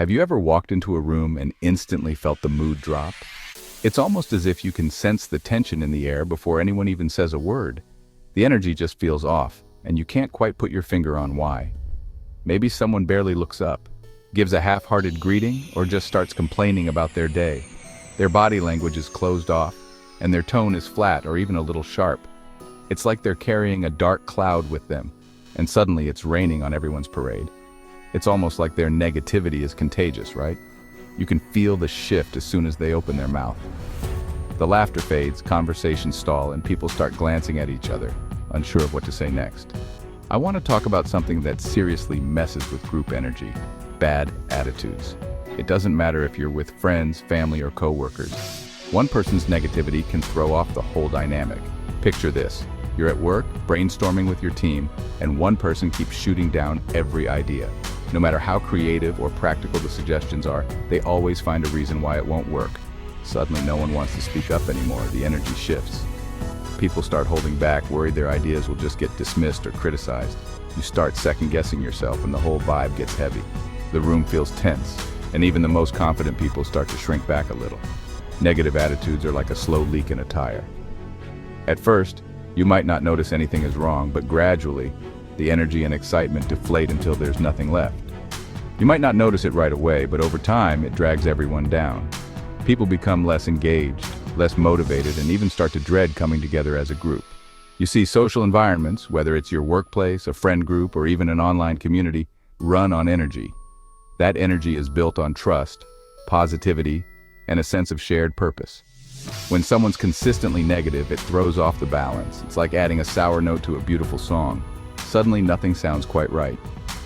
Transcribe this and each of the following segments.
Have you ever walked into a room and instantly felt the mood drop? It's almost as if you can sense the tension in the air before anyone even says a word. The energy just feels off, and you can't quite put your finger on why. Maybe someone barely looks up, gives a half-hearted greeting, or just starts complaining about their day. Their body language is closed off, and their tone is flat or even a little sharp. It's like they're carrying a dark cloud with them, and suddenly it's raining on everyone's parade. It's almost like their negativity is contagious, right? You can feel the shift as soon as they open their mouth. The laughter fades, conversations stall, and people start glancing at each other, unsure of what to say next. I want to talk about something that seriously messes with group energy: bad attitudes. It doesn't matter if you're with friends, family, or coworkers. One person's negativity can throw off the whole dynamic. Picture this. You're at work, brainstorming with your team, and one person keeps shooting down every idea. No matter how creative or practical the suggestions are, they always find a reason why it won't work. Suddenly, no one wants to speak up anymore. The energy shifts. People start holding back, worried their ideas will just get dismissed or criticized. You start second-guessing yourself, and the whole vibe gets heavy. The room feels tense, and even the most confident people start to shrink back a little. Negative attitudes are like a slow leak in a tire. At first, you might not notice anything is wrong, but gradually, the energy and excitement deflate until there's nothing left. You might not notice it right away, but over time, it drags everyone down. People become less engaged, less motivated, and even start to dread coming together as a group. You see, social environments, whether it's your workplace, a friend group, or even an online community, run on energy. That energy is built on trust, positivity, and a sense of shared purpose. When someone's consistently negative, it throws off the balance. It's like adding a sour note to a beautiful song. Suddenly, nothing sounds quite right.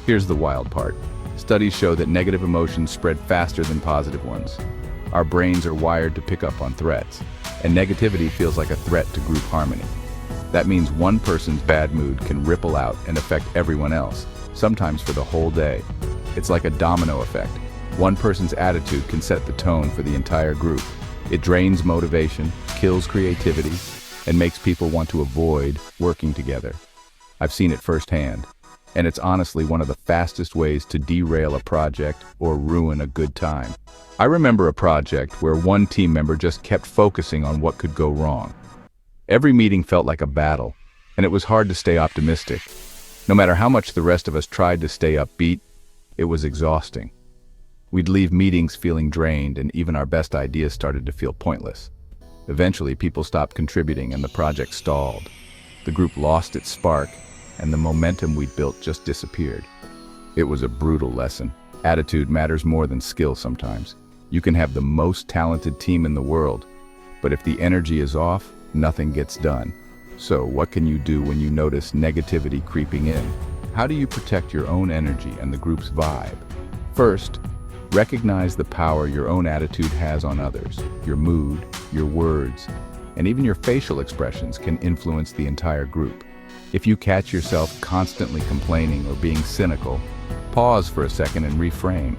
Here's the wild part. Studies show that negative emotions spread faster than positive ones. Our brains are wired to pick up on threats, and negativity feels like a threat to group harmony. That means one person's bad mood can ripple out and affect everyone else, sometimes for the whole day. It's like a domino effect. One person's attitude can set the tone for the entire group. It drains motivation, kills creativity, and makes people want to avoid working together. I've seen it firsthand, and it's honestly one of the fastest ways to derail a project or ruin a good time. I remember a project where one team member just kept focusing on what could go wrong. Every meeting felt like a battle, and it was hard to stay optimistic. No matter how much the rest of us tried to stay upbeat, it was exhausting. We'd leave meetings feeling drained, and even our best ideas started to feel pointless. Eventually, people stopped contributing and the project stalled. The group lost its spark, and the momentum we'd built just disappeared. It was a brutal lesson. Attitude matters more than skill sometimes. You can have the most talented team in the world, but if the energy is off, nothing gets done. So what can you do when you notice negativity creeping in? How do you protect your own energy and the group's vibe? First, recognize the power your own attitude has on others. Your mood, your words, and even your facial expressions can influence the entire group. If you catch yourself constantly complaining or being cynical, pause for a second and reframe.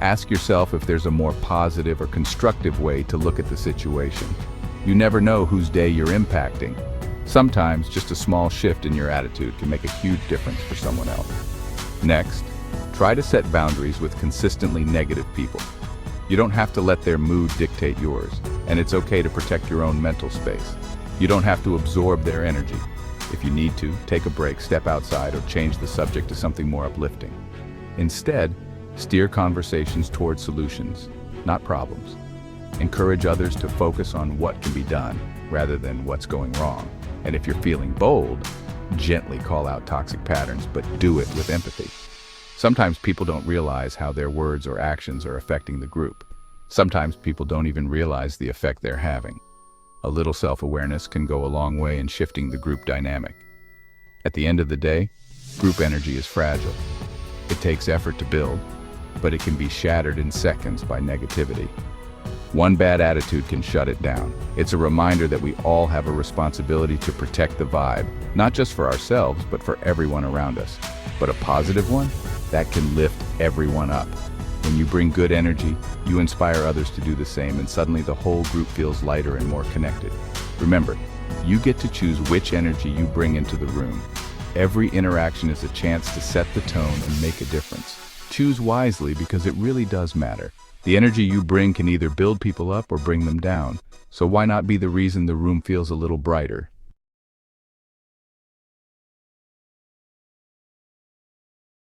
Ask yourself if there's a more positive or constructive way to look at the situation. You never know whose day you're impacting. Sometimes just a small shift in your attitude can make a huge difference for someone else. Next, try to set boundaries with consistently negative people. You don't have to let their mood dictate yours, and it's okay to protect your own mental space. You don't have to absorb their energy. If you need to, take a break, step outside, or change the subject to something more uplifting. Instead, steer conversations toward solutions, not problems. Encourage others to focus on what can be done, rather than what's going wrong. And if you're feeling bold, gently call out toxic patterns, but do it with empathy. Sometimes people don't realize how their words or actions are affecting the group. Sometimes people don't even realize the effect they're having. A little self-awareness can go a long way in shifting the group dynamic. At the end of the day, group energy is fragile. It takes effort to build, but it can be shattered in seconds by negativity. One bad attitude can shut it down. It's a reminder that we all have a responsibility to protect the vibe, not just for ourselves, but for everyone around us. But a positive one, that can lift everyone up. When you bring good energy, you inspire others to do the same, and suddenly the whole group feels lighter and more connected. Remember, you get to choose which energy you bring into the room. Every interaction is a chance to set the tone and make a difference. Choose wisely because it really does matter. The energy you bring can either build people up or bring them down, so why not be the reason the room feels a little brighter?